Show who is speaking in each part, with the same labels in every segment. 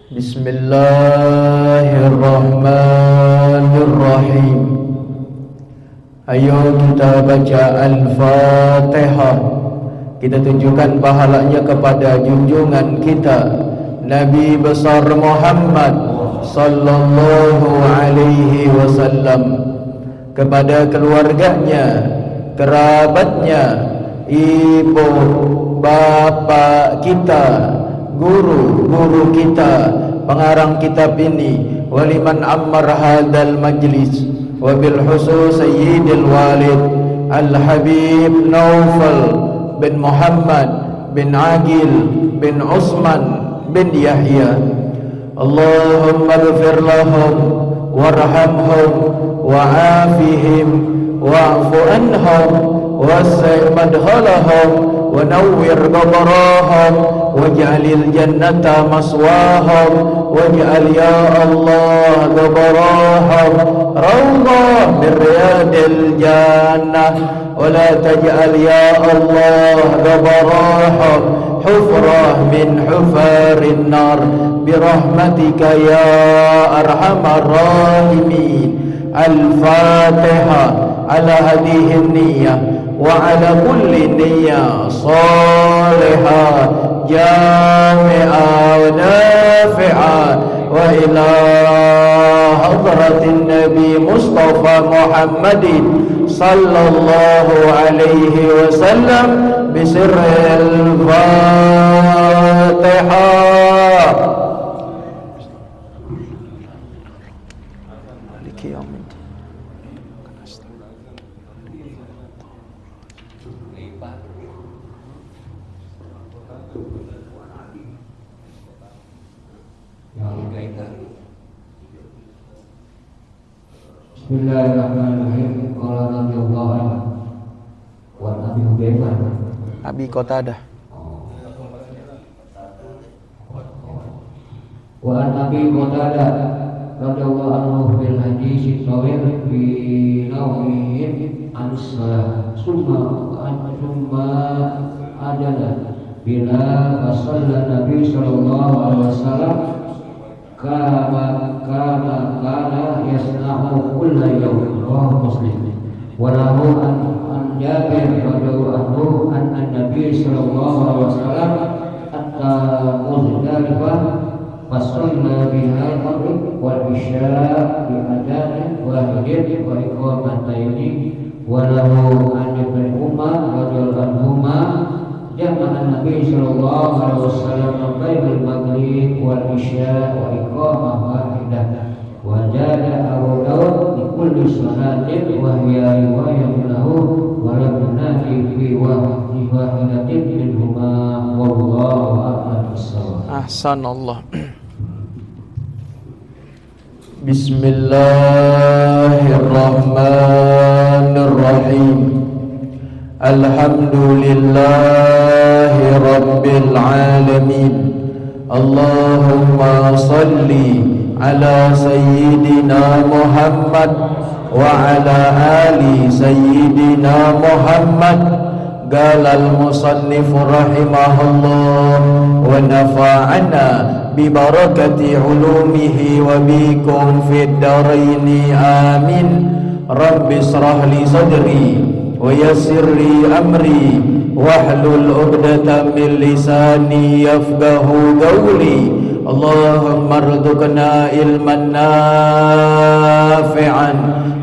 Speaker 1: Bismillahirrahmanirrahim. Ayo kita baca Al-Fatihah. Kita tunjukkan pahalanya kepada junjungan kita Nabi besar Muhammad sallallahu alaihi wasallam, kepada keluarganya, kerabatnya, ibu bapa kita, guru-guru kita, pengarang kitab ini, waliman ammar hadal majlis, wabil khusus sayyidil walid Al-Habib Naufal bin Muhammad bin Agil bin Usman bin Yahya. Allahumma ighfir lahum warhamhum wa'afihim wa'fu anhum wasi' madkhalahum wa nawwir qabrahum waj'alil jannata maswahum waj'al ya Allah qabrahum rawdah min riyadil jannah wa la taj'al ya Allah qabrahum hufrah min hufarin nar birahmatika ya arhamar rahimin. Al-Fatihah ala hadhihi niyyah wa ala kulli niyyah salihah jami'ah wa nafi'ah wa ila hadratin Nabi Mustafa Muhammadin sallallahu alaihi wasallam bisirril Fatihah.
Speaker 2: Bismillahirrahmanirrahim. Qala radhiyallahu anhu wa Abi Hudzaifah
Speaker 1: Abi Qatadah
Speaker 2: wa Abi Qatadah radhiyallahu anhu bil hadis tawil fi nawmin an-salah summa adala bila wasalla Nabi sallallahu alaihi wasallam kana yasna'u kulla yawmin rawahu Muslim wa lahu an Jabir radhiyallahu anhu an Nabi sallallahu alaihi wasallam hatta Muzdalifah fasalla biha al-maghrib wal isya bi adhan wahidin wa iqamataini wa lahu an Ibn Umar radhiyallahu anhuma jama'a Nabi sallallahu alaihi wasallam bainal maghrib wal isya wa iqamah wahidah wa jada Abu Dawud di kulli salatin wa hiya riwayatun lahu wa lam yunafi fi wahidatin minhuma wallahu a'lam bissawab.
Speaker 1: Ahsanallah. Bismillahirrahmanirrahim. Alhamdulillahi Rabbil Alamin. Allahumma salli ala Sayyidina Muhammad wa ala ali Sayyidina Muhammad. Galal musannif rahimahullah wa nafa'ana bi barakati ulumihi wa bikum fid daraini amin. Rabbi israh li sadri wa yassir li amri wahlul 'uqdatam min lisani yafqahu qawli. Allahumma rzuqna ilman nafi'an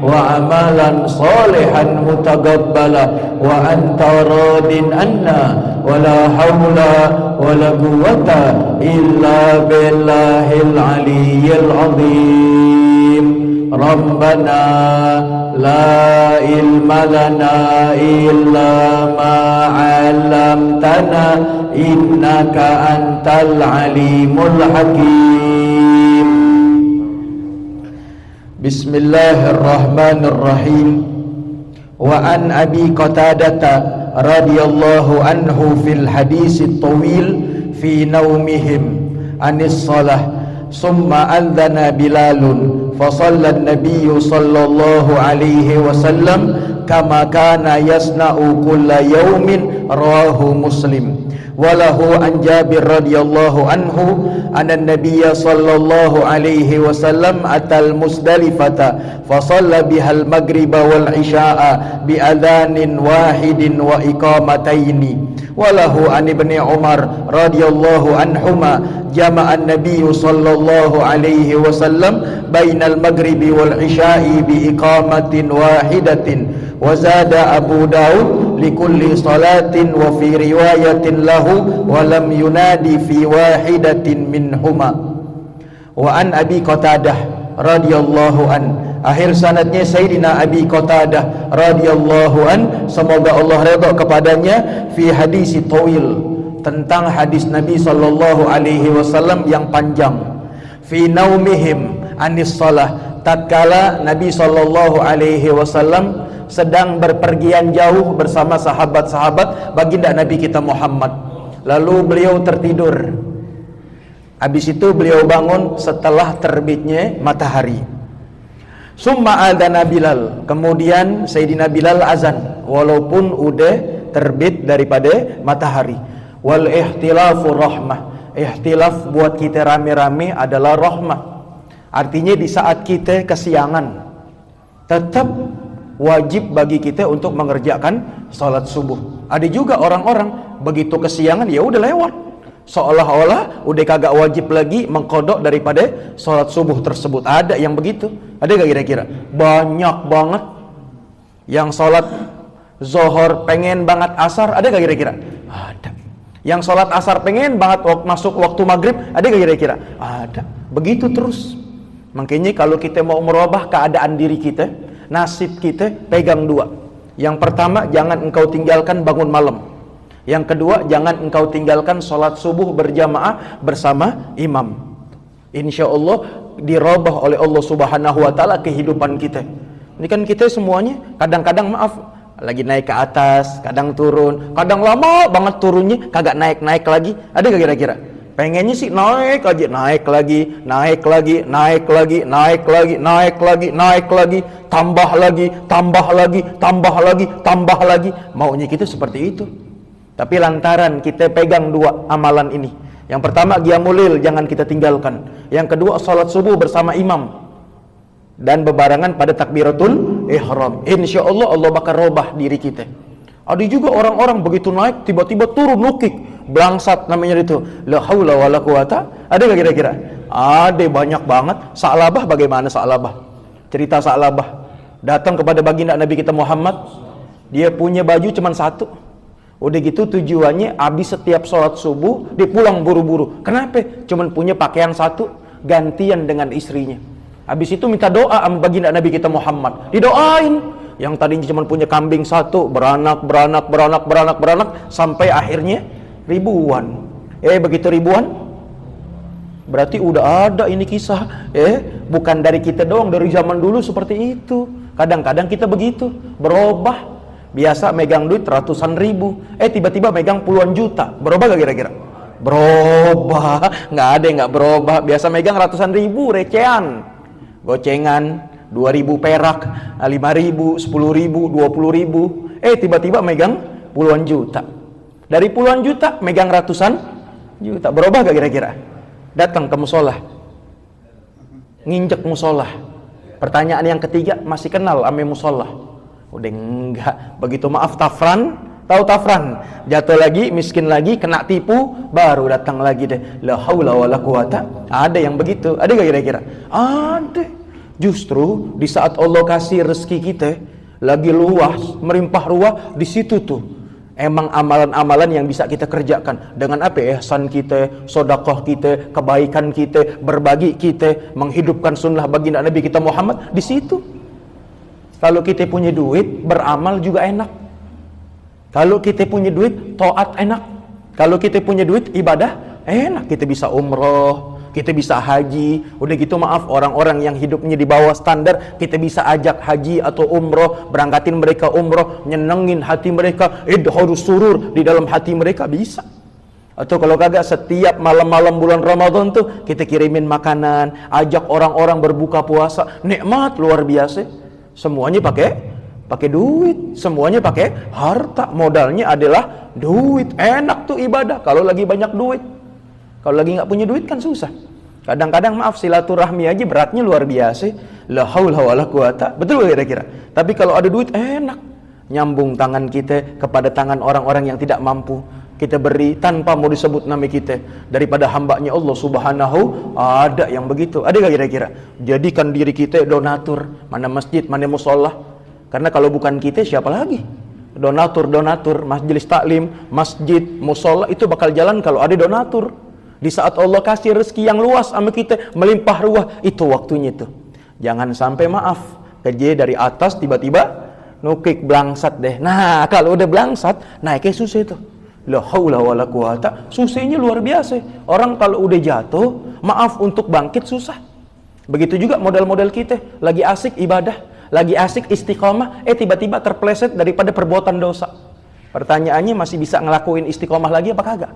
Speaker 1: wa amalan salihan mutaqabbala wa anta radin anna wa la hawla wa la quwwata illa billahil aliyyil azim. Rabbana la ilma lana illa ma 'allamtana innaka antal alimul hakim. Bismillahirrahmanirrahim. Wa an Abi Qatadah radhiyallahu anhu fil hadis at-tawil fi naumihim anis salah summa adzana Bilalun fasalla an-nabiy sallallahu alaihi wasallam kama kana yasna'u kulla yaumin rawahu Muslim Walahu an Jabir radhiyallahu anhu anna Nabiyya sallallahu alaihi wasallam atal Musdalifata fa shalla bihal maghriba wal isya'a bi adzanin wahidin wa iqamataini. Walahu an Ibni Umar radhiyallahu anhuma jama'a an-nabiy sallallahu alaihi wasallam bainal maghribi wal isya'i bi iqamatin wahidatin. Wa zada Abu Daud likulli salatin wa fi riwayatin lahu wa lam yunadi fi wahidatin minhuma. Wa an Abi Qatadah radhiyallahu an, akhir sanadnya Sayyidina Abi Qatadah radhiyallahu an, semoga Allah redha kepadanya, fi hadis tawil, tentang hadis Nabi sallallahu alaihi wasallam yang panjang, fi naumihim anis salah, tatkala Nabi sallallahu alaihi wasallam sedang berpergian jauh bersama sahabat-sahabat baginda Nabi kita Muhammad, lalu beliau tertidur. Habis itu beliau bangun setelah terbitnya matahari. Summa adzana Bilal, kemudian Sayyidina Bilal azan walaupun udah terbit daripada matahari. Wal ihtilafu rahmah, ihtilaf buat kita rame-rame adalah rahmah. Artinya di saat kita kesiangan tetap wajib bagi kita untuk mengerjakan salat subuh. Ada juga orang-orang begitu kesiangan ya udah lewat, seolah-olah udah kagak wajib lagi mengkodok daripada salat subuh tersebut. Ada yang begitu, ada gak kira-kira? Banyak banget yang salat zohor pengen banget asar, ada gak kira-kira? Ada. Yang salat asar pengen banget masuk waktu maghrib, ada gak kira-kira? Ada. Begitu terus. Makanya kalau kita mau merubah keadaan diri kita, nasib kita, pegang dua. Yang pertama, jangan engkau tinggalkan bangun malam. Yang kedua, jangan engkau tinggalkan sholat subuh berjamaah bersama imam. Insya Allah dirubah oleh Allah Subhanahu wa ta'ala kehidupan kita. Ini kan kita semuanya kadang-kadang maaf, lagi naik ke atas, kadang turun, kadang lama banget turunnya, kagak naik-naik lagi. Ada gak kira-kira? Pengennya sih naik aja, naik lagi, naik lagi, naik lagi, naik lagi, naik lagi, naik lagi, tambah lagi, tambah lagi, tambah lagi, tambah lagi. Maunya kita seperti itu. Tapi lantaran kita pegang dua amalan ini. Yang pertama qiyamul lail jangan kita tinggalkan. Yang kedua salat subuh bersama imam dan bebarengan pada takbiratul ihram. Insya Allah Allah bakal robah diri kita. Ada juga orang-orang begitu naik tiba-tiba turun nukik, blangsat namanya itu. La haula wala quwata. Ada gak kira-kira? Ada banyak banget. Sa'labah bagaimana Sa'labah? Cerita Sa'labah. Datang kepada baginda Nabi kita Muhammad. Dia punya baju cuma satu. Udah gitu tujuannya habis setiap sholat subuh dia pulang buru-buru. Kenapa? Cuman punya pakaian satu, gantian dengan istrinya. Habis itu minta doa sama baginda Nabi kita Muhammad. Didoain. Yang tadinya cuma punya kambing satu, beranak, sampai akhirnya ribuan. Begitu ribuan, berarti udah ada ini kisah. Bukan dari kita doang, dari zaman dulu seperti itu. Kadang-kadang kita begitu, berubah. Biasa megang duit ratusan ribu, tiba-tiba megang puluhan juta. Berubah gak kira-kira? Berubah. Nggak ada yang nggak berubah. Biasa megang ratusan ribu, recehan, gocengan, 2.000 perak, 5.000, 10.000, 20.000. Tiba-tiba megang puluhan juta. Dari puluhan juta megang ratusan juta. Berubah gak kira-kira? Datang ke musola, nginjek musola. Pertanyaan yang ketiga, masih kenal ame musola? Udah enggak. Begitu maaf tafran, tahu tafran? Jatuh lagi, miskin lagi, kena tipu, baru datang lagi deh. La haula wala quwata. Ada yang begitu. Ada gak kira-kira? Ada. Justru di saat Allah kasih rezeki kita lagi luas, merimpah ruah, di situ tuh emang amalan-amalan yang bisa kita kerjakan. Dengan apa? Ihsan kita, sedekah kita, kebaikan kita, berbagi kita, menghidupkan sunnah baginda Nabi kita Muhammad. Di situ. Kalau kita punya duit, beramal juga enak. Kalau kita punya duit, taat enak. Kalau kita punya duit, ibadah enak. Kita bisa umroh, kita bisa haji. Udah gitu maaf, orang-orang yang hidupnya di bawah standar, kita bisa ajak haji atau umroh, berangkatin mereka umroh, nyenengin hati mereka, idharus surur di dalam hati mereka, bisa. Atau kalau kagak, setiap malam-malam bulan Ramadan tuh kita kirimin makanan, ajak orang-orang berbuka puasa, nikmat luar biasa. Semuanya pakai pakai duit, semuanya pakai harta, modalnya adalah duit. Enak tuh ibadah kalau lagi banyak duit. Kalau lagi nggak punya duit kan susah. Kadang-kadang maaf, silaturahmi aja beratnya luar biasa. La haula wala quwata. Betul kira-kira. Tapi kalau ada duit enak. Nyambung tangan kita kepada tangan orang-orang yang tidak mampu. Kita beri tanpa mau disebut nama kita. Daripada hambanya Allah subhanahu, ada yang begitu. Ada gak kira-kira? Jadikan diri kita donatur. Mana masjid, mana musola. Karena kalau bukan kita siapa lagi? Donatur, majelis taklim, masjid, musola itu bakal jalan kalau ada donatur. Di saat Allah kasih rezeki yang luas sama kita, melimpah ruah, itu waktunya tuh. Jangan sampai maaf, kerja dari atas tiba-tiba nukik blangsat deh. Nah, kalau udah blangsat, naiknya susah itu. La haula wala quwata, susahnya luar biasa. Orang kalau udah jatuh, maaf untuk bangkit susah. Begitu juga model-model kita, lagi asik ibadah, lagi asik istiqomah, tiba-tiba terpleset daripada perbuatan dosa. Pertanyaannya, masih bisa ngelakuin istiqomah lagi apa kagak?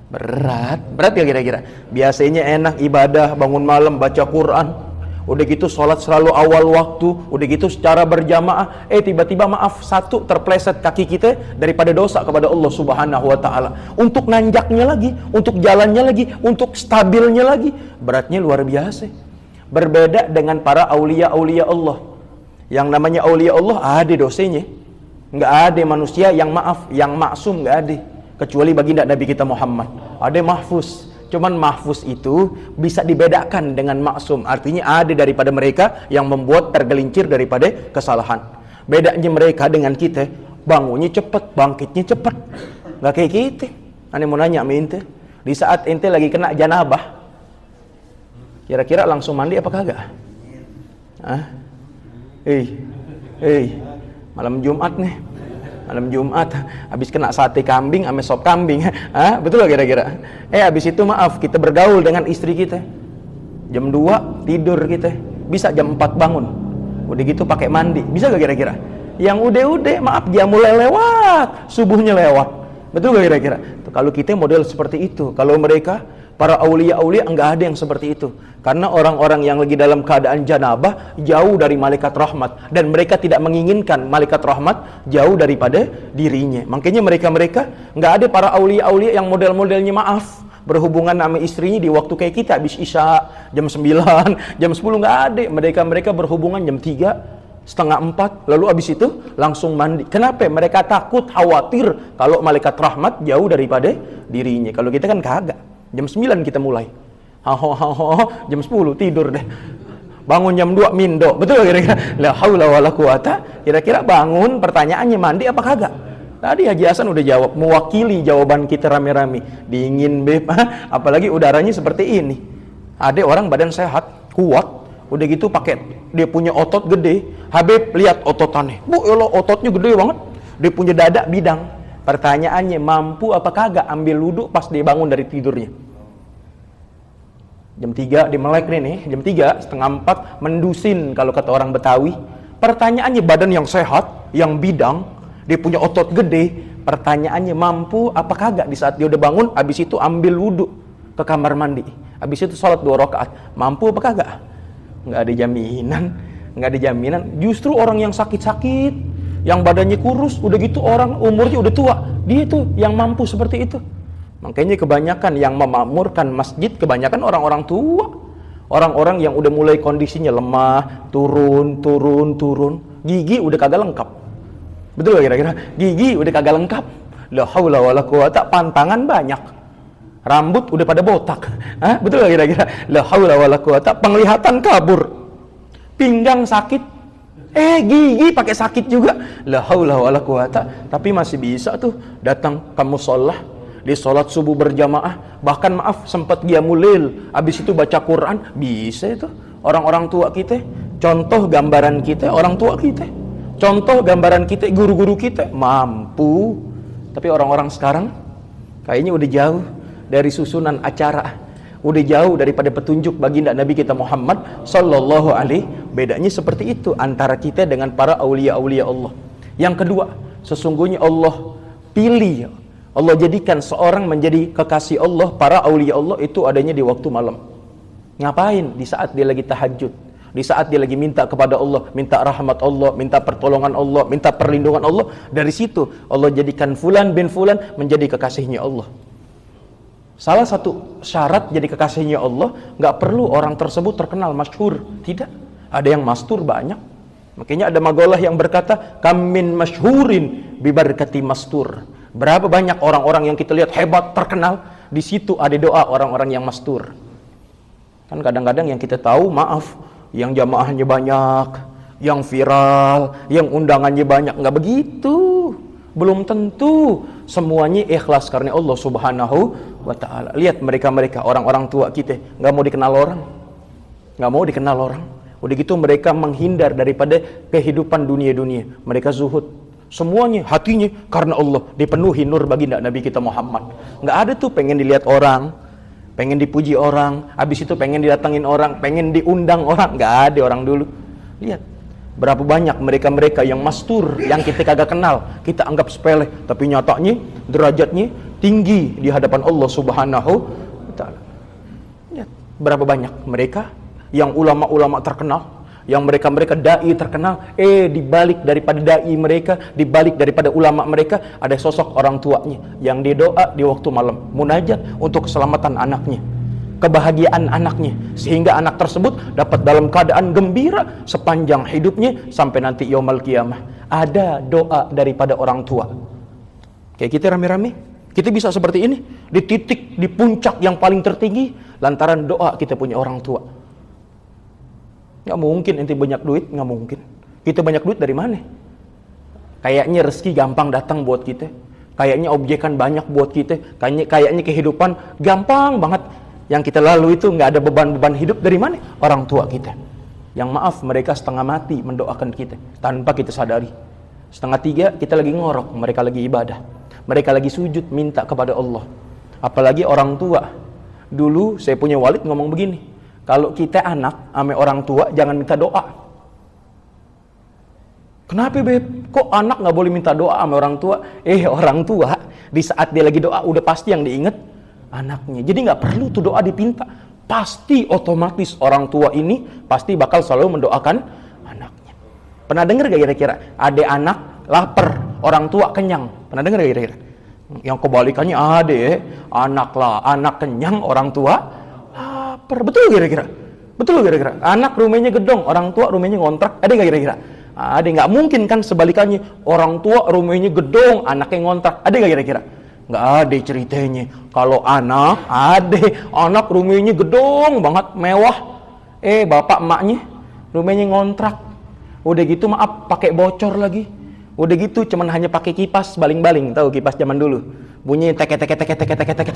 Speaker 1: Berat ya kira-kira. Biasanya enak ibadah, bangun malam, baca Quran, udah gitu sholat selalu awal waktu, udah gitu secara berjamaah, tiba-tiba maaf, satu terpleset kaki kita daripada dosa kepada Allah subhanahu wa ta'ala. Untuk nanjaknya lagi, untuk jalannya lagi, untuk stabilnya lagi, beratnya luar biasa. Berbeda dengan para aulia-aulia Allah. Yang namanya aulia Allah ada dosanya. Nggak ada manusia yang maaf, yang maksum, nggak ada. Kecuali baginda Nabi kita Muhammad. Ada mahfuz. Cuman mahfuz itu bisa dibedakan dengan maksum. Artinya ada daripada mereka yang membuat tergelincir daripada kesalahan. Bedanya mereka dengan kita, bangunnya cepat, bangkitnya cepat. Nggak kayak kita. Ane mau nanya sama ente, di saat ente lagi kena janabah, kira-kira langsung mandi apa kagak? Malam Jumat nih. Malam Jumat, habis kena sate kambing sama sop kambing. Betul gak kira-kira? Habis itu maaf, kita bergaul dengan istri kita. Jam 2 tidur kita. Bisa jam 4 bangun. Udah gitu pakai mandi. Bisa gak kira-kira? Yang udah maaf, dia mulai lewat, subuhnya lewat. Betul gak kira-kira? Kalau kita model seperti itu. Kalau mereka, para aulia-aulia, enggak ada yang seperti itu. Karena orang-orang yang lagi dalam keadaan janabah jauh dari malaikat rahmat, dan mereka tidak menginginkan malaikat rahmat jauh daripada dirinya. Makanya mereka enggak ada para aulia-aulia yang model-modelnya maaf berhubungan sama istrinya di waktu kayak kita, habis isya jam 9, jam 10, enggak ada. Mereka berhubungan jam 3, setengah 4, lalu habis itu langsung mandi. Kenapa? Mereka takut, khawatir kalau malaikat rahmat jauh daripada dirinya. Kalau kita kan kagak. Jam 9 kita mulai. Jam 10 tidur deh. Bangun jam 2 mindo. Betul kira-kira? La haula wala quwata. Kira-kira bangun, pertanyaannya mandi apa kagak? Tadi Haji Hasan udah jawab, mewakili jawaban kita rame-rame. Dingin, beb. Apalagi udaranya seperti ini. Ada orang badan sehat, kuat, udah gitu pakai dia punya otot gede. Habib lihat ototannya. Bu, ya Allah, ototnya gede banget. Dia punya dada bidang. Pertanyaannya, mampu apa kagak ambil wudu pas dia bangun dari tidurnya? Jam 3 dia melek nih, jam 3, setengah 4 mendusin kalau kata orang Betawi. Pertanyaannya, badan yang sehat, yang bidang, dia punya otot gede. Pertanyaannya, mampu apa kagak di saat dia udah bangun, habis itu ambil wudu ke kamar mandi, habis itu sholat 2 rakaat, mampu apa kagak? Nggak ada jaminan. Justru orang yang sakit-sakit, yang badannya kurus, udah gitu orang umurnya udah tua, dia tuh yang mampu seperti itu. Makanya kebanyakan yang memakmurkan masjid, kebanyakan orang-orang tua, orang-orang yang udah mulai kondisinya lemah, turun, gigi udah kagak lengkap. Betul gak kira-kira? Gigi udah kagak lengkap. La haula wala quwata, pantangan banyak, rambut udah pada botak. Betul gak kira-kira? La haula wala quwata, penglihatan kabur, pinggang sakit, gigi pakai sakit juga. La haula wala quwata, tapi masih bisa tuh datang ke musholla, di sholat subuh berjamaah, bahkan maaf sempat qiyamul lail, habis itu baca Quran, bisa itu. Orang-orang tua kita, contoh gambaran kita, orang tua kita, contoh gambaran kita, guru-guru kita, mampu. Tapi orang-orang sekarang kayaknya udah jauh dari susunan acara, udah jauh daripada petunjuk baginda Nabi kita Muhammad sallallahu alaihi. Bedanya seperti itu antara kita dengan para aulia-aulia Allah. Yang kedua, sesungguhnya Allah pilih, Allah jadikan seorang menjadi kekasih Allah, para aulia Allah itu adanya di waktu malam. Ngapain? Di saat dia lagi tahajud. Di saat dia lagi minta kepada Allah, minta rahmat Allah, minta pertolongan Allah, minta perlindungan Allah, dari situ Allah jadikan fulan bin fulan menjadi kekasihnya Allah. Salah satu syarat jadi kekasihnya Allah, nggak perlu orang tersebut terkenal masyhur, tidak. Ada yang mastur banyak. Makanya ada maqalah yang berkata, kam min masyhurin bi barakati mastur. Berapa banyak orang-orang yang kita lihat hebat, terkenal, di situ ada doa orang-orang yang mastur. Kan kadang-kadang yang kita tahu, maaf, yang jamaahnya banyak, yang viral, yang undangannya banyak, nggak begitu. Belum tentu semuanya ikhlas karena Allah Subhanahu wa ta'ala. Lihat mereka-mereka, orang-orang tua kita, nggak mau dikenal orang. Nggak mau dikenal orang. Udah gitu mereka menghindar daripada kehidupan dunia-dunia. Mereka zuhud. Semuanya, hatinya karena Allah. Dipenuhi nur baginda Nabi kita Muhammad. Nggak ada tuh pengen dilihat orang, pengen dipuji orang, habis itu pengen didatangin orang, pengen diundang orang. Nggak ada orang dulu. Lihat, berapa banyak mereka-mereka yang mastur, yang kita kagak kenal, kita anggap sepele, tapi nyatanya derajatnya tinggi di hadapan Allah Subhanahu wa ta'ala. Lihat, berapa banyak mereka yang ulama-ulama terkenal, yang mereka-mereka dai terkenal, dibalik daripada dai mereka, dibalik daripada ulama mereka, ada sosok orang tuanya yang didoa di waktu malam, munajat untuk keselamatan anaknya, kebahagiaan anaknya, sehingga anak tersebut dapat dalam keadaan gembira sepanjang hidupnya sampai nanti yaumul qiyamah. Ada doa daripada orang tua. Kayak kita rame-rame, kita bisa seperti ini, di titik, di puncak yang paling tertinggi, lantaran doa kita punya orang tua. Nggak mungkin ente banyak duit, nggak mungkin. Kita banyak duit dari mana? Kayaknya rezeki gampang datang buat kita. Kayaknya objekan banyak buat kita. Kayaknya kehidupan gampang banget. Yang kita lalui itu nggak ada beban-beban hidup dari mana? Orang tua kita. Yang maaf, mereka setengah mati mendoakan kita tanpa kita sadari. Setengah tiga kita lagi ngorok, mereka lagi ibadah. Mereka lagi sujud minta kepada Allah. Apalagi orang tua. Dulu saya punya walid ngomong begini, kalau kita anak ame orang tua jangan minta doa. Kenapa beb? Kok anak nggak boleh minta doa ame orang tua? Orang tua di saat dia lagi doa udah pasti yang diinget anaknya. Jadi nggak perlu tuh doa dipinta. Pasti otomatis orang tua ini pasti bakal selalu mendoakan anaknya. Pernah dengar gak kira-kira? Ada anak lapar, orang tua kenyang. Pernah dengar gak kira-kira? Yang kebalikannya ada anak kenyang, orang tua betul kira-kira? Betul kira-kira? Anak rumahnya gedong, orang tua rumahnya ngontrak. Ada nggak kira-kira? Ada. Nggak mungkin kan sebalikannya, orang tua rumahnya gedong, anaknya ngontrak. Ada nggak kira-kira? Nggak ada ceritanya. Kalau anak rumahnya gedong banget, mewah. Bapak emaknya rumahnya ngontrak. Udah gitu maaf pakai bocor lagi. Udah gitu cuman hanya pakai kipas baling-baling, tahu kipas zaman dulu. Bunyi tek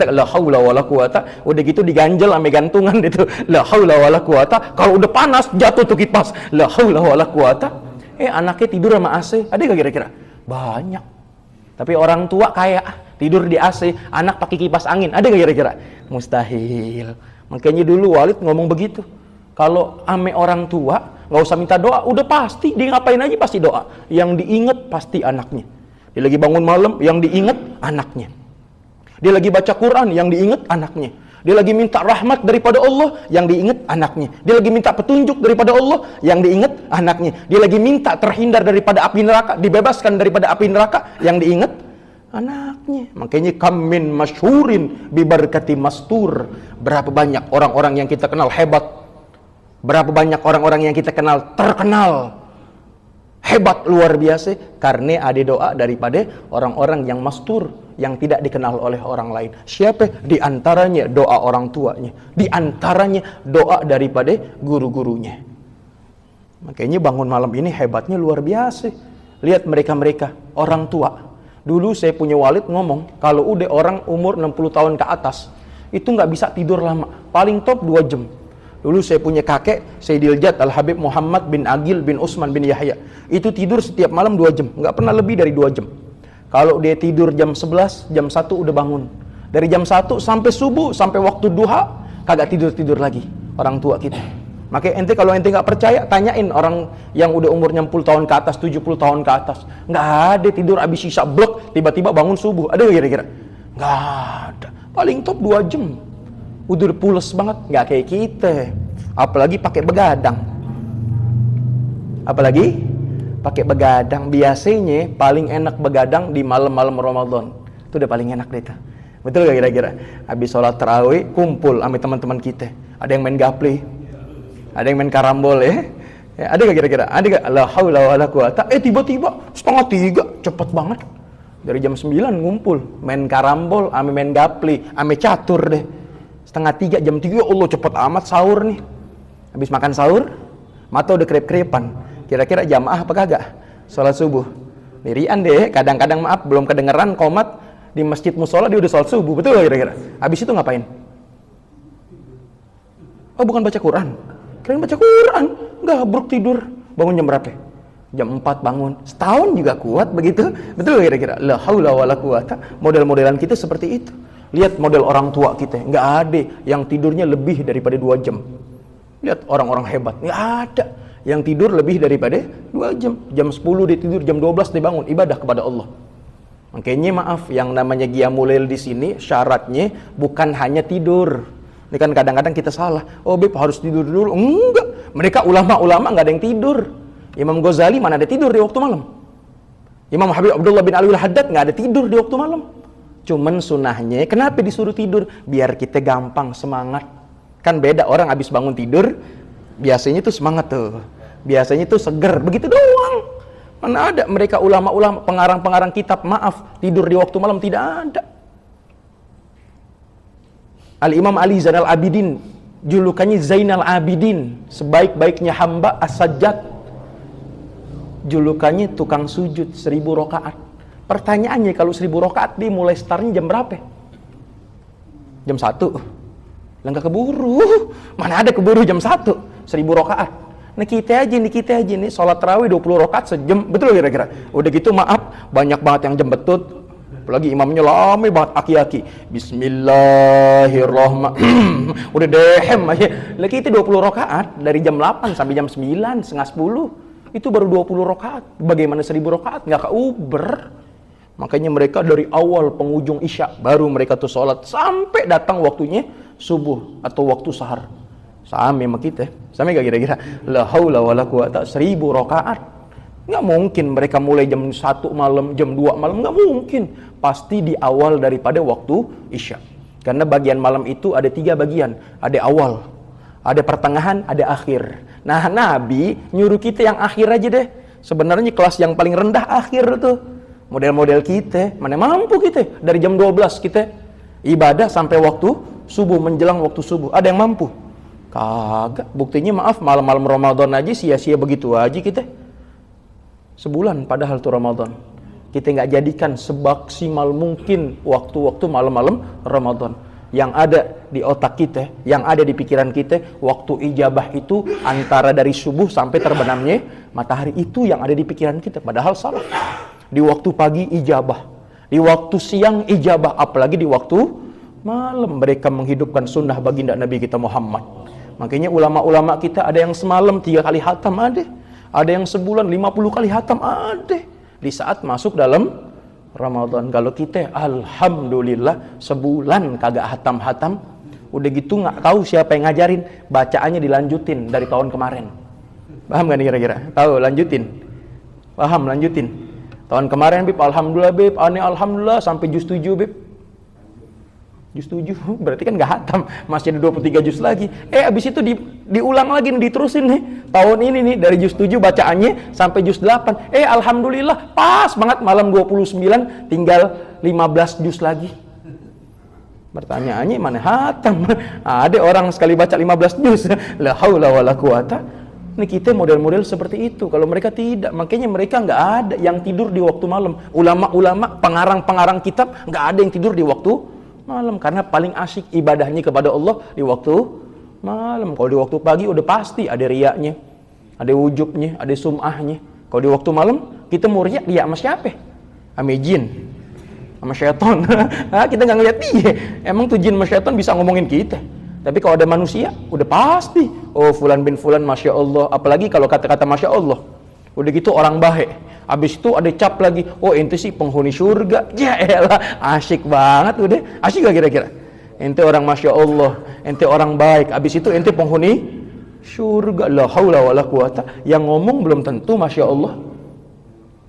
Speaker 1: la haula wala quwata. Udah gitu diganjel ame gantungan itu. La haula wala quwata. Kalau udah panas jatuh tuh kipas. La haula wala quwata. Anaknya tidur sama AC. Ada enggak kira-kira? Banyak. Tapi orang tua kayak tidur di AC, anak pakai kipas angin. Ada enggak kira-kira? Mustahil. Makanya dulu Walid ngomong begitu. Kalau ame orang tua nggak usah minta doa, udah pasti dia ngapain aja pasti doa. Yang diinget pasti anaknya. Dia lagi bangun malam, yang diinget anaknya. Dia lagi baca Quran, yang diinget anaknya. Dia lagi minta rahmat daripada Allah, yang diinget anaknya. Dia lagi minta petunjuk daripada Allah, yang diinget anaknya. Dia lagi minta terhindar daripada api neraka, dibebaskan daripada api neraka, yang diinget anaknya. Makanya kam min masyhurin bi barakati mastur. Berapa banyak orang-orang yang kita kenal hebat. Berapa banyak orang-orang yang kita kenal terkenal hebat luar biasa karena ada doa daripada orang-orang yang mastur, yang tidak dikenal oleh orang lain. Siapa? Di antaranya doa orang tuanya, di antaranya doa daripada guru-gurunya. Makanya bangun malam ini hebatnya luar biasa. Lihat mereka-mereka orang tua. Dulu saya punya walid ngomong, kalau udah orang umur 60 tahun ke atas itu nggak bisa tidur lama, paling top 2 jam. Dulu saya punya kakek, Sayyidil Jad Al-Habib Muhammad bin Agil bin Usman bin Yahya. Itu tidur setiap malam 2 jam, nggak pernah lebih dari 2 jam. Kalau dia tidur jam 11, jam 1 udah bangun. Dari jam 1 sampai subuh, sampai waktu duha, kagak tidur-tidur lagi orang tua kita. Makanya kalau ente nggak percaya, tanyain orang yang udah umurnya 60 tahun ke atas, 70 tahun ke atas. Nggak ada tidur abis sisa blok, tiba-tiba bangun subuh. Ada kira-kira? Nggak ada. Paling top 2 jam. Udah pules banget, nggak kayak kita. Apalagi pakai begadang. Apalagi pakai begadang. Biasanya paling enak begadang di malam-malam Ramadan. Itu udah paling enak deh itu. Betul gak kira-kira? Habis sholat tarawih kumpul sama teman-teman kita. Ada yang main gaple, ada yang main karambol ya. Ada gak kira-kira? Ada gak? La haula wala quwata. Tiba-tiba 2:30 cepet banget. Dari jam 9 ngumpul main karambol, ame main gaple, ame catur deh. 2:30 jam 3 Allah cepet amat sahur nih. Habis makan sahur mata udah krep-krepan. Kira-kira jamaah apa kagak? Sholat subuh. Dirian deh, kadang-kadang maaf belum kedengeran komat di masjid musola dia udah sholat subuh. Betul gak kira-kira? Habis itu ngapain? Oh bukan baca Quran. Kirain baca Quran. Gabruk tidur. Bangun jam berapa? Jam 4 bangun. Setahun juga kuat begitu. Betul gak kira-kira? La haula wala quwata. Model-modelan kita seperti itu. Lihat model orang tua kita. Nggak ada yang tidurnya lebih daripada 2 jam. Lihat orang-orang hebat. Nggak ada yang tidur lebih daripada 2 jam. Jam 10 dia tidur, jam 12 dia bangun. Ibadah kepada Allah. Makanya maaf, yang namanya qiyamul lail di sini syaratnya bukan hanya tidur. Ini kan kadang-kadang kita salah. Oh Beb harus tidur dulu. Enggak. Mereka ulama-ulama nggak ada yang tidur. Imam Ghazali mana ada tidur di waktu malam. Imam Habib Abdullah bin Alwi al-Haddad nggak ada tidur di waktu malam. Cuman sunahnya, kenapa disuruh tidur? Biar kita gampang semangat. Kan beda orang habis bangun tidur, biasanya tuh semangat tuh. Biasanya tuh seger, begitu doang. Mana ada mereka ulama-ulama, pengarang-pengarang kitab, maaf, tidur di waktu malam tidak ada. Al-Imam Ali Zainal Abidin, julukannya Zainal Abidin, sebaik-baiknya hamba as-sajjad. Julukannya tukang sujud 1000 rakaat. Pertanyaannya kalau 1000 rakaat dia mulai startnya jam berapa? Jam 1. Lah nggak keburu. Mana ada keburu jam 1 1000 rakaat. Nah kita aja nih sholat tarawih 20 rakaat sejam. Betul kira-kira? Udah gitu maaf banyak banget yang jembetut. Apalagi imamnya lama banget aki-aki. Bismillahirrahmanirrahim. Udah dehem aja. Lah kita 20 rakaat dari jam 8 sampai jam 9, setengah 10. Itu baru 20 rakaat. Bagaimana 1000 rakaat? Nggak keuber. Makanya mereka dari awal penghujung isya baru mereka tuh sholat sampai datang waktunya subuh atau waktu sahar. Sama sama kita. Sama gak kira-kira? La haula wala quwata 1000 rakaat. Nggak mungkin mereka mulai jam 1 malam, jam 2 malam. Nggak mungkin. Pasti di awal daripada waktu isya. Karena bagian malam itu ada 3 bagian. Ada awal, ada pertengahan, ada akhir. Nah Nabi nyuruh kita yang akhir aja deh. Sebenarnya kelas yang paling rendah akhir tuh. Model-model kita, mana mampu kita dari jam 12 kita ibadah sampai waktu subuh, menjelang waktu subuh. Ada yang mampu? Kagak. Buktinya maaf, malam-malam Ramadan aja sia-sia begitu aja kita. Sebulan padahal tuh Ramadan. Kita nggak jadikan semaksimal mungkin waktu-waktu malam-malam Ramadan. Yang ada di otak kita, yang ada di pikiran kita, waktu ijabah itu antara dari subuh sampai terbenamnya matahari. Itu yang ada di pikiran kita, padahal salah. Di waktu pagi ijabah, di waktu siang ijabah, apalagi di waktu malam mereka menghidupkan sunnah baginda Nabi kita Muhammad. Makanya ulama-ulama kita ada yang semalam 3 kali hatam ada yang sebulan 50 kali hatam ada di saat masuk dalam Ramadan. Kalau kita alhamdulillah sebulan kagak hatam-hatam, udah gitu nggak tahu siapa yang ngajarin, bacaannya dilanjutin dari tahun kemarin. Paham gak nih kira-kira? Tahu lanjutin? Paham lanjutin? Tahun kemarin Bib, alhamdulillah Bib, aneh alhamdulillah sampai juz 7 Bib. Juz 7, berarti kan nggak hatam, masih ada 23 juz lagi. Abis itu diulang lagi, diterusin nih. Tahun ini nih, dari juz 7 bacaannya sampai juz 8. Alhamdulillah, pas banget malam 29, tinggal 15 juz lagi. Pertanyaannya mana hatam? Ada orang sekali baca 15 juz. La haula wala quwata. Ini kita model-model seperti itu. Kalau mereka tidak, makanya mereka nggak ada yang tidur di waktu malam. Ulama-ulama, pengarang-pengarang kitab, nggak ada yang tidur di waktu malam. Karena paling asyik ibadahnya kepada Allah di waktu malam. Kalau di waktu pagi udah pasti ada riyaknya, ada wujubnya, ada sum'ahnya. Kalau di waktu malam, kita mau riak dia sama siapa? Sama jin, sama syaitan. Kita nggak ngeliat dia. Emang tuh jin sama syaitan bisa ngomongin kita. Tapi kalau ada manusia, udah pasti. Oh, fulan bin fulan, Masya Allah. Apalagi kalau kata-kata Masya Allah. Udah gitu orang baik. Habis itu ada cap lagi. Oh, ente sih penghuni surga. Ya elah, asyik banget udah. Asyik gak kira-kira? Ente orang Masya Allah. Ente orang baik. Habis itu ente penghuni Surga, la haula wala quwata. Yang ngomong belum tentu Masya Allah,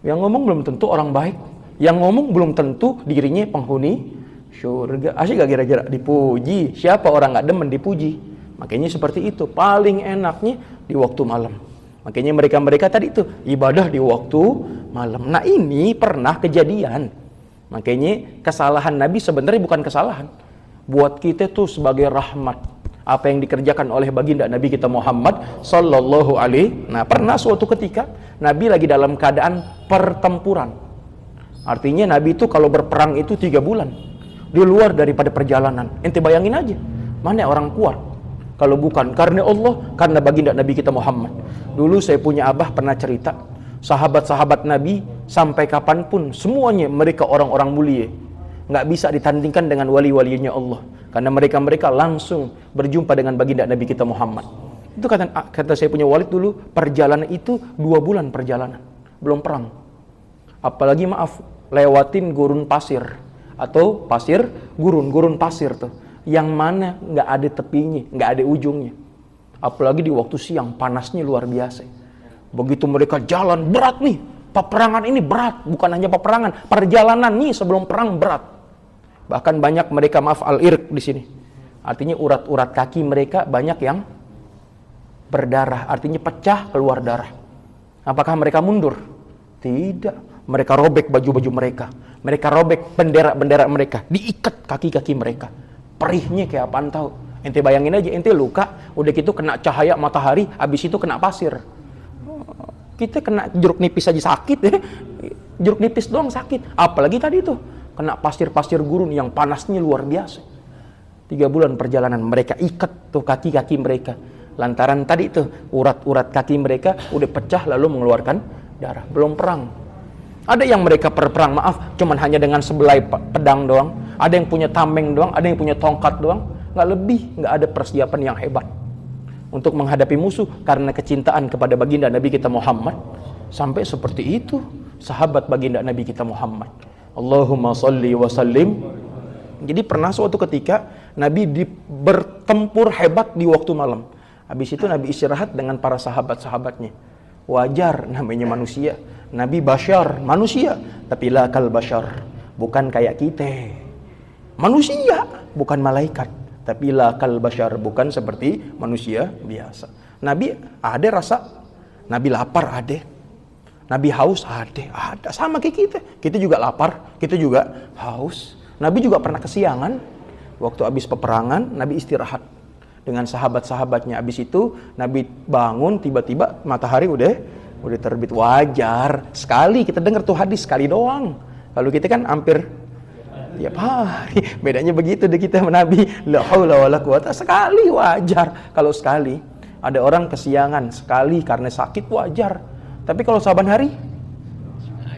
Speaker 1: yang ngomong belum tentu orang baik, yang ngomong belum tentu dirinya penghuni surga. Asyik gak kira-kira dipuji? Siapa orang gak demen dipuji? Makanya seperti itu, paling enaknya di waktu malam. Makanya mereka tadi itu ibadah di waktu malam. Nah ini pernah kejadian. Makanya kesalahan Nabi sebenarnya bukan kesalahan. Buat kita tuh sebagai rahmat. Apa yang dikerjakan oleh baginda Nabi kita Muhammad sallallahu alaihi. Nah pernah suatu ketika Nabi lagi dalam keadaan pertempuran. Artinya Nabi itu kalau berperang itu 3 bulan. Di luar daripada perjalanan. Ente bayangin aja, mana orang kuat kalau bukan karena Allah, karena baginda Nabi kita Muhammad. Dulu saya punya abah pernah cerita, sahabat-sahabat Nabi sampai kapanpun semuanya mereka orang-orang mulia, nggak bisa ditandingkan dengan wali-walinya Allah, karena mereka langsung berjumpa dengan baginda Nabi kita Muhammad. Itu kata saya punya walid dulu, perjalanan itu 2 bulan perjalanan, belum perang. Apalagi maaf, lewatin gurun pasir atau pasir gurun pasir tuh, yang mana nggak ada tepinya, nggak ada ujungnya. Apalagi di waktu siang, panasnya luar biasa. Begitu mereka jalan, berat nih. Peperangan ini berat, bukan hanya peperangan, perjalanan nih sebelum perang berat. Bahkan banyak mereka, maaf, al-irq di sini. Artinya urat-urat kaki mereka banyak yang berdarah, artinya pecah keluar darah. Apakah mereka mundur? Tidak. Mereka robek baju-baju mereka. Mereka robek bendera-bendera mereka, diikat kaki-kaki mereka. Perihnya kayak apaan tahu? Ente bayangin aja, ente luka, udah gitu kena cahaya matahari, habis itu kena pasir. Kita kena jeruk nipis aja sakit ya. Jeruk nipis doang sakit. Apalagi tadi tuh, kena pasir-pasir gurun yang panasnya luar biasa. 3 bulan perjalanan, mereka ikat tuh kaki-kaki mereka. Lantaran tadi tuh, urat-urat kaki mereka udah pecah lalu mengeluarkan darah. Belum perang. Ada yang mereka perang, maaf, cuman hanya dengan sebelai pedang doang. Ada yang punya tameng doang, ada yang punya tongkat doang. Nggak lebih, nggak ada persiapan yang hebat untuk menghadapi musuh karena kecintaan kepada baginda Nabi kita Muhammad. Sampai seperti itu sahabat baginda Nabi kita Muhammad. Allahumma salli wa sallim. Jadi pernah suatu ketika Nabi bertempur hebat di waktu malam. Habis itu Nabi istirahat dengan para sahabat-sahabatnya. Wajar, namanya manusia. Nabi bashar, manusia, tapi la kal bashar, bukan kayak kita. Manusia, bukan malaikat, tapi la kal bashar, bukan seperti manusia biasa. Nabi ada rasa, Nabi lapar ada, Nabi haus ada, sama kayak kita. Kita juga lapar, kita juga haus. Nabi juga pernah kesiangan, waktu habis peperangan, Nabi istirahat dengan sahabat-sahabatnya. Habis itu Nabi bangun, tiba-tiba matahari udah terbit. Wajar sekali kita dengar tuh hadis sekali doang. Kalau kita kan hampir tiap hari. Bedanya begitu deh kita sama Nabi. La haula wala quwata, sekali wajar. Kalau sekali, ada orang kesiangan sekali karena sakit, wajar. Tapi kalau saban hari,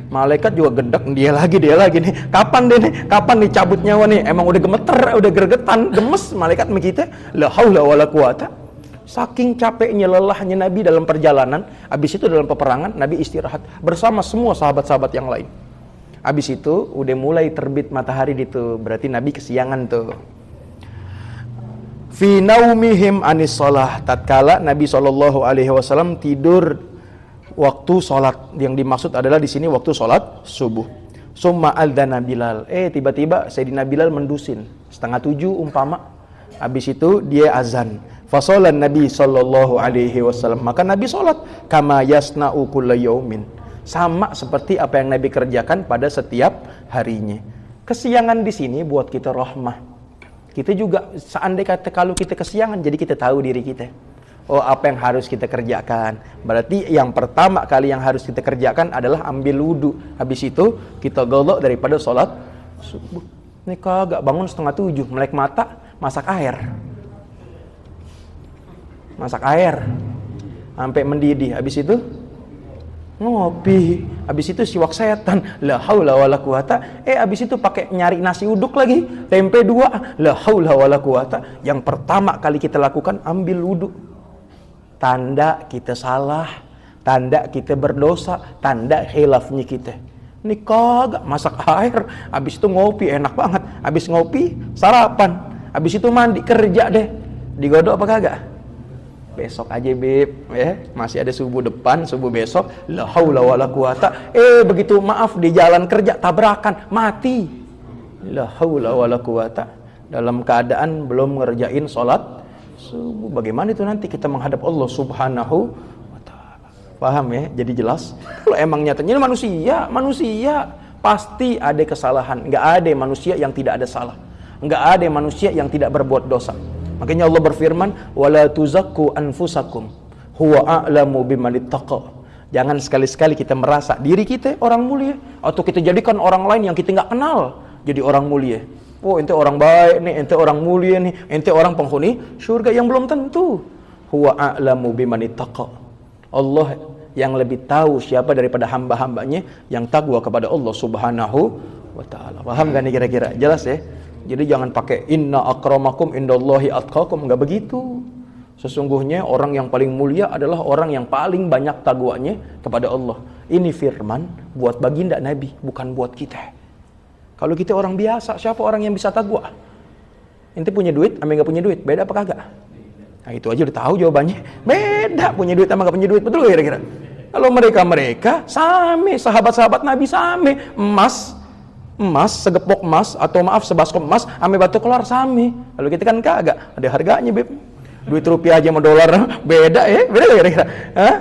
Speaker 1: malaikat juga gedek, dia lagi nih. Kapan nih cabut nyawa nih? Emang udah gemeter, udah gregetan, gemes malaikat begitu. La haula wala quwata. Saking capeknya, lelahnya Nabi dalam perjalanan, habis itu dalam peperangan, Nabi istirahat bersama semua sahabat-sahabat yang lain. Habis itu udah mulai terbit matahari itu, berarti Nabi kesiangan tuh. Fi naumihim anis shalah, tatkala Nabi SAW tidur waktu sholat. Yang dimaksud adalah di sini waktu sholat subuh. Summa adzana Bilal. Tiba-tiba Sayyidina Bilal mendusin 6:30 umpama. Habis itu dia azan. Fasolan Nabi SAW. Maka Nabi sholat kama yasna'u kulla yaumin, sama seperti apa yang Nabi kerjakan pada setiap harinya. Kesiangan di sini buat kita rahmah. Kita juga seandainya kata kalau kita kesiangan, jadi kita tahu diri kita. Oh, apa yang harus kita kerjakan. Berarti yang pertama kali yang harus kita kerjakan adalah ambil wudu. Habis itu kita golok daripada sholat subuh. Ini kagak bangun 6:30, melek mata, masak air sampai mendidih. Habis itu ngopi, habis itu siwak setan, la haula wala quwata. Habis itu pakai nyari nasi uduk lagi, tempe 2, la haula wala quwata. Yang pertama kali kita lakukan ambil wudu. Tanda kita salah, tanda kita berdosa, tanda khilafnya kita. Ini kagak masak air, habis itu ngopi, enak banget. Habis ngopi sarapan, habis itu mandi, kerja deh. Digodok apa kagak? besok aja beb, ya masih ada subuh depan, subuh besok. La haula wala quwata. Begitu maaf di jalan kerja tabrakan, mati. La haula wala quwata. Dalam keadaan belum ngerjain sholat subuh, bagaimana itu nanti kita menghadap Allah Subhanahu wa ta'ala? Paham ya? Jadi jelas. Kalau emang nyatanya manusia pasti ada kesalahan. Nggak ada manusia yang tidak ada salah. Nggak ada manusia yang tidak berbuat dosa. Makanya Allah berfirman, wala tuzakku anfusakum huwa a'lamu bimanittaqa. Jangan sekali-sekali kita merasa diri kita orang mulia, atau kita jadikan orang lain yang kita nggak kenal jadi orang mulia. Oh, ente orang baik nih, ente orang mulia nih, ente orang penghuni surga, yang belum tentu. Huwa a'lamu bimanittaqa. Allah yang lebih tahu siapa daripada hamba-hambanya yang takwa kepada Allah Subhanahu wa ta'ala. Paham gak nih kira-kira? Jelas ya? Jadi jangan pakai inna akramakum indallahi atqakum, enggak begitu. Sesungguhnya orang yang paling mulia adalah orang yang paling banyak takwanya kepada Allah. Ini firman buat baginda Nabi, bukan buat kita. Kalau kita orang biasa, siapa orang yang bisa takwa? Ente punya duit, ame enggak punya duit, beda apa kagak? Nah, itu aja udah tahu jawabannya. Beda punya duit sama enggak punya duit, betul kira-kira? Kalau mereka same, sahabat-sahabat Nabi same, emas segepok emas, atau maaf sebaskom emas ame batu keluar same. Kalau kita kan kagak, ada harganya beb. Duit rupiah aja sama dolar beda ya, beda gak kira-kira? Hah?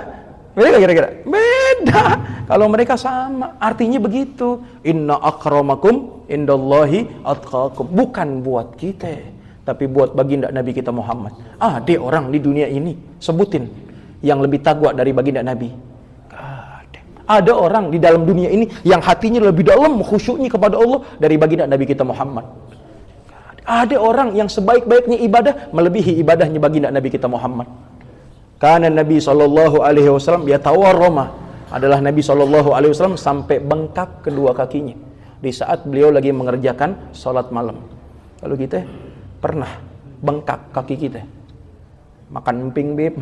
Speaker 1: Beda gak kira-kira? Beda. Kalau mereka sama, artinya begitu. Inna akramakum indallahi atqakum. Bukan buat kita, tapi buat baginda Nabi kita Muhammad. Ada orang di dunia ini, sebutin yang lebih takwa dari baginda Nabi. Ada orang di dalam dunia ini yang hatinya lebih dalam khusyuknya kepada Allah dari baginda Nabi kita Muhammad. Ada orang yang sebaik-baiknya ibadah melebihi ibadahnya baginda Nabi kita Muhammad. Karena Nabi SAW yatawarrama, adalah Nabi SAW sampai bengkak kedua kakinya di saat beliau lagi mengerjakan sholat malam. Lalu kita pernah bengkak kaki kita? Makan emping beb.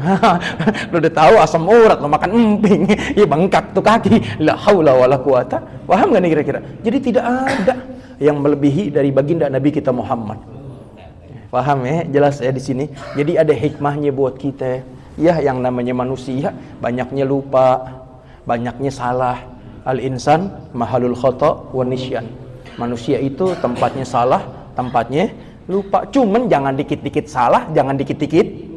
Speaker 1: Lu udah tahu asam urat lo makan emping. Ya bengkak tuh kaki. La haula wala quwata. Paham gak nih kira-kira? Jadi tidak ada yang melebihi dari baginda Nabi kita Muhammad. Paham ya? Jelas ya di sini. Jadi ada hikmahnya buat kita. Ya, yang namanya manusia banyaknya lupa, banyaknya salah. Al-insan mahalul khata' wa nisyan. Manusia itu tempatnya salah, tempatnya lupa. Cuman jangan dikit-dikit salah, jangan dikit-dikit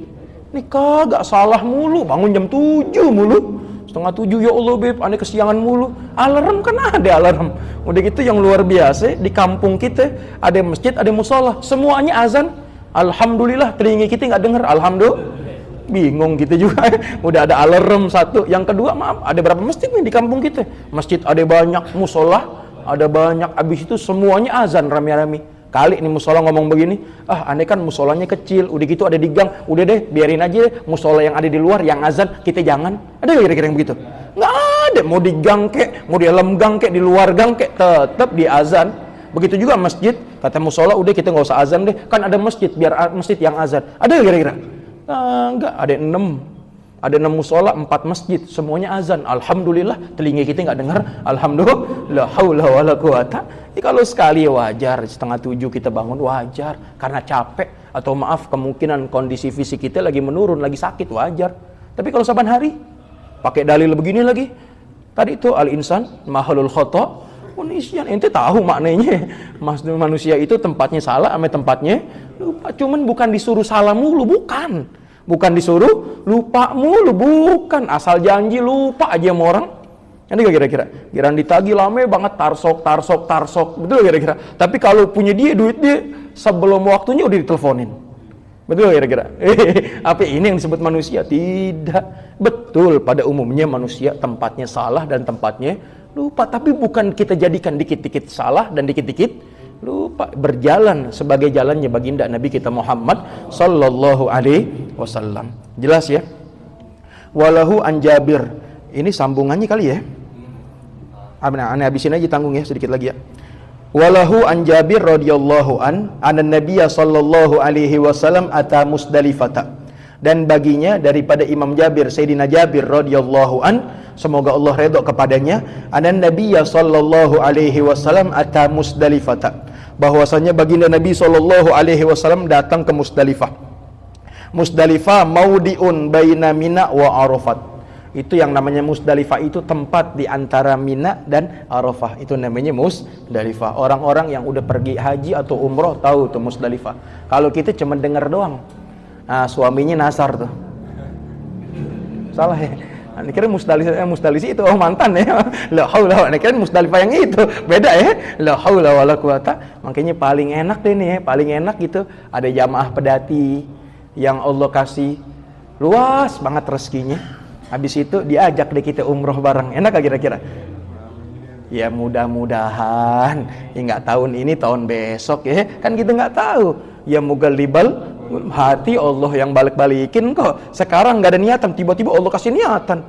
Speaker 1: ini kagak salah mulu, bangun jam 7 mulu, setengah 7 ya Allah beb, aneh kesiangan mulu. Alarm kan ada alarm. Udah gitu yang luar biasa, di kampung kita ada masjid, ada musola, semuanya azan. Alhamdulillah, telinga kita nggak dengar, alhamdulillah. Bingung kita juga. Udah ada alarm satu. Yang kedua, maaf, ada berapa masjid nih di kampung kita? Masjid ada banyak, musola ada banyak. Abis itu semuanya azan rame-rame. Kali nih musola ngomong begini, aneh kan musolanya kecil, udah gitu ada di gang, udah deh biarin aja deh musola yang ada di luar yang azan, kita jangan. Ada kira-kira yang begitu? Nggak ada, mau di gang kek, mau di dalam gang kek, di luar gang kek, tetap di azan. Begitu juga masjid, kata musola udah kita nggak usah azan deh, kan ada masjid, biar masjid yang azan. Ada kira-kira? Enggak, ada 6. Ada 6 musola, 4 masjid, semuanya azan. Alhamdulillah, telinga kita nggak dengar. Alhamdulillah, la haula wala quwata. Kalau sekali wajar, setengah 7 kita bangun wajar, karena capek atau maaf kemungkinan kondisi fisik kita lagi menurun, lagi sakit wajar. Tapi kalau saban hari, pakai dalil begini lagi. Tadi itu al-insan mahalul khata' wa nisyan. Ente tahu maknanya. Manusia itu tempatnya salah, sama tempatnya lupa. Cuman bukan disuruh salah mulu, bukan. Bukan disuruh lupa mulu, bukan. Asal janji lupa aja sama orang. Ini gak kira-kira? Giran ditagih lame banget, tarsok. Betul kira-kira? Tapi kalau punya dia, duit dia, sebelum waktunya udah diteleponin. Betul kira-kira? Apa ini yang disebut manusia? Tidak. Betul, pada umumnya manusia tempatnya salah dan tempatnya lupa. Tapi bukan kita jadikan dikit-dikit salah dan dikit-dikit lupa. Berjalan sebagai jalannya baginda Nabi kita Muhammad sallallahu alaihi wasallam. Jelas ya? Walahu an Jabir. Ini sambungannya kali ya. Aneh habisin aja tanggung ya sedikit lagi ya. Walahu an Jabir radhiyallahu anna Nabiyya sallallahu alaihi wasallam ata Musdalifata. Dan baginya daripada Imam Jabir, Sayyidina Jabir radhiyallahu semoga Allah redha kepadanya, anna Nabiyya sallallahu alaihi wasallam ata Musdalifata. Bahwasanya baginda Nabi sallallahu alaihi wasallam datang ke Musdalifah. Musdalifah maudiun baina Mina wa Arafat. Itu yang namanya Musdalifah, itu tempat di antara Mina dan Arafah. Itu namanya Musdalifah. Orang-orang yang udah pergi haji atau umroh tahu tuh Musdalifah. Kalau kita cuma dengar doang. Nah, suaminya Nasar tuh. Salah ya. Ini kira Musdalifah itu mantan ya. La haula, ini kira Musdalifah yang itu. Beda ya. La haula wala quwata. Makanya paling enak deh nih ya, paling enak gitu ada jamaah pedati yang Allah kasih luas banget rezekinya. Habis itu diajak deh kita umroh bareng. Enak gak kira-kira? Ya mudah-mudahan. Ya nggak tahun ini, tahun besok ya. Kan kita nggak tahu. Ya mughalibal hati, Allah yang balik-balikin kok. Sekarang nggak ada niatan, tiba-tiba Allah kasih niatan.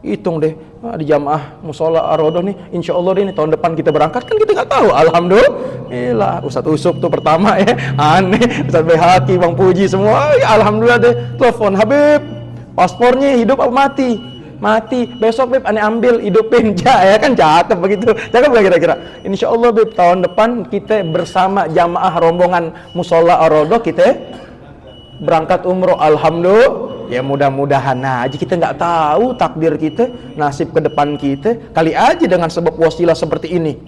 Speaker 1: Hitung deh, di jamaah musola Ar-Raudhah nih, insya Allah deh nih, tahun depan kita berangkat, kan kita nggak tahu. Alhamdulillah, Ustadz Usuk tuh pertama ya, aneh. Ustadz Behaki, Bang Puji semua, ya alhamdulillah deh. Telepon Habib, paspornya hidup apa mati? Mati. Besok Beb aneh ambil, hidupin. Ya kan cakep begitu. Cakep gak kira-kira? Insya Allah Beb tahun depan kita bersama jamaah rombongan musola Ar-Raudhah kita berangkat umroh. Alhamdulillah. Ya mudah-mudahan aja, kita nggak tahu takdir kita, nasib ke depan kita. Kali aja dengan sebab wasilah seperti ini,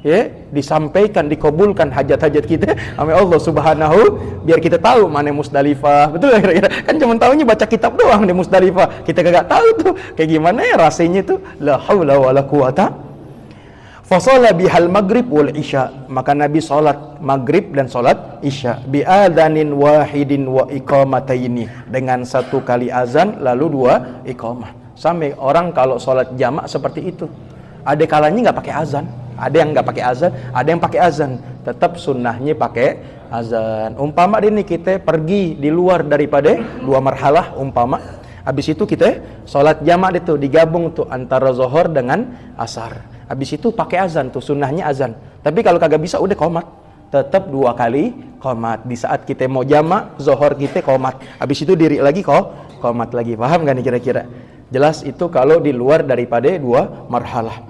Speaker 1: ya, disampaikan, dikabulkan hajat-hajat kita sama Allah Subhanahu, biar kita tahu mana Musdalifah. Betul gak kira-kira? Kan cuma tahunya baca kitab doang di Musdalifah. Kita kagak tahu tuh kayak gimana ya rasanya tuh. La haula wala quwata. Fasala bihal maghrib wal isya. Maka Nabi salat maghrib dan salat isya bi adzanin wahidin wa iqamataini, dengan satu kali azan lalu dua iqamah. Sampai orang kalau salat jamak seperti itu, ada kalanya nggak pakai azan, ada yang nggak pakai azan, ada yang pakai azan. Tetap sunnahnya pakai azan. Umpama ini kita pergi di luar daripada dua marhalah, umpama habis itu kita salat jamak itu digabung tuh antara zuhur dengan asar. Habis itu pakai azan tuh, sunnahnya azan. Tapi kalau kagak bisa udah qomat. Tetap dua kali qomat. Di saat kita mau jamak, zuhur kita qomat. Habis itu diri lagi qomat lagi. Paham gak nih kira-kira? Jelas itu kalau di luar daripada dua marhalah.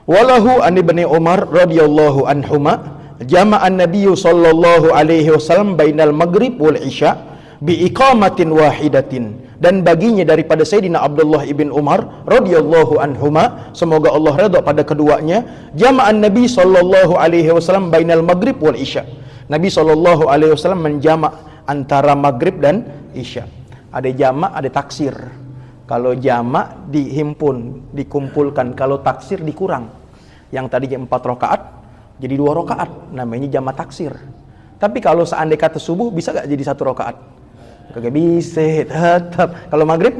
Speaker 1: Walahu an ibni Umar radhiyallahu anhuma jama'an Nabiyyu sallallahu alaihi wasallam bainal maghrib wal isya bi iqamatin wahidatin. Dan baginya daripada Sayyidina Abdullah ibn Umar radhiyallahu anhuma, semoga Allah redha pada keduanya, jama'an Nabi sallallahu alaihi wasallam bainal maghrib wal isya. Nabi sallallahu alaihi wasallam menjamak antara maghrib dan isya. Ada jamak, ada taksir. Kalau jamak dihimpun, dikumpulkan. Kalau taksir dikurang. Yang tadi 4 rakaat jadi 2 rakaat, namanya jamak taksir. Tapi kalau seandainya kata subuh, bisa gak jadi 1 rakaat? Kagak bisa, tetap. Kalau maghrib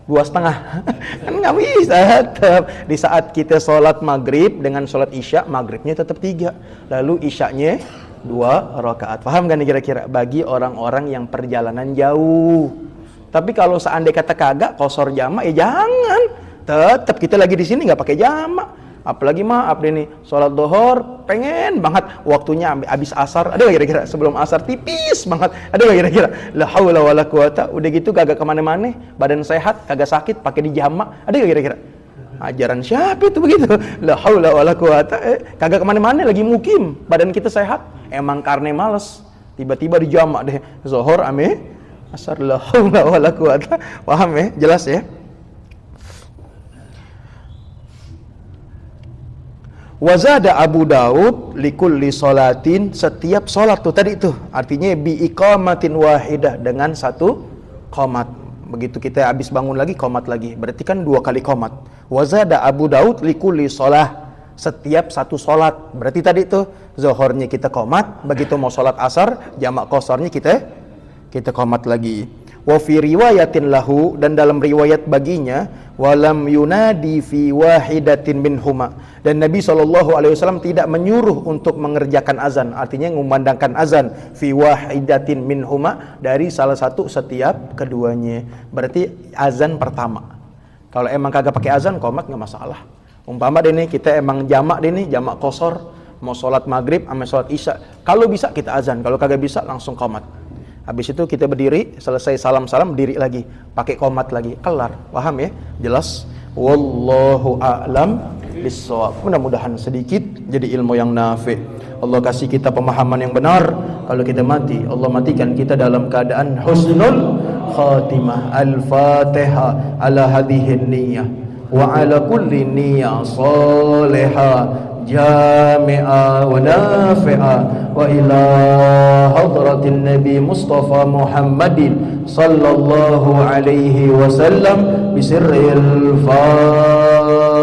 Speaker 1: 2,5 kan nggak bisa. Tetap di saat kita sholat maghrib dengan sholat isya, maghribnya tetap 3, lalu isyanya 2 rakaat. Paham kan kira-kira? Bagi orang-orang yang perjalanan jauh. Tapi kalau seandainya kata kagak qasar jamak, ya jangan. Tetap kita lagi di sini nggak pakai jamak. Apalagi maaf deh nih, sholat dohor pengen banget waktunya habis asar. Ada gak kira-kira? Sebelum asar tipis banget. Ada gak kira-kira? La haula wala quwata. Udah gitu kagak kemana-mana, badan sehat, kagak sakit, pakai di jamak. Ada gak kira-kira? Ajaran siapa itu begitu? La haula wala quwata. Kagak kemana-mana, lagi mukim, badan kita sehat. Emang karena males, tiba-tiba di jamak deh. Zuhur ame asar. La haula wala quwata. Paham ya? Jelas ya? Wazada Abu Daud likulli salatin, setiap salat tuh tadi tuh artinya bi iqamatin wahidah, dengan 1 qomat. Begitu kita habis bangun lagi qomat lagi, berarti kan 2 kali qomat. Wazada Abu Daud likulli salah, setiap 1 salat. Berarti tadi tuh zuhurnya kita qomat, begitu mau salat asar jamak qasarnya kita qomat lagi. Wa fi riwayatin lahu, dan dalam riwayat baginya, walam yunadi fi wahidatin minhuma, dan Nabi SAW tidak menyuruh untuk mengerjakan azan, artinya mengumandangkan azan fi wahidatin minhuma, dari salah satu setiap keduanya. Berarti azan pertama. Kalau emang kagak pakai azan qomat nggak masalah. Umpama deh nih kita emang jamak deh nih, jamak qasar, mau sholat maghrib sama sholat isya, kalau bisa kita azan, kalau kagak bisa langsung qomat. Habis itu kita berdiri, selesai salam-salam berdiri lagi, pakai qomat lagi, kelar. Paham ya? Jelas? Wallahu a'lam bissawab. Mudah-mudahan sedikit jadi ilmu yang nafi'. Allah kasih kita pemahaman yang benar. Kalau kita mati, Allah matikan kita dalam keadaan husnul khatimah. Al-Fatihah ala hadhihi niyyah wa ala kulli niyyah salihah jami'ah wa nafi'ah wa ila hadratin Nabi Mustafa Muhammadin sallallahu alaihi wasallam bisirril Fatihah.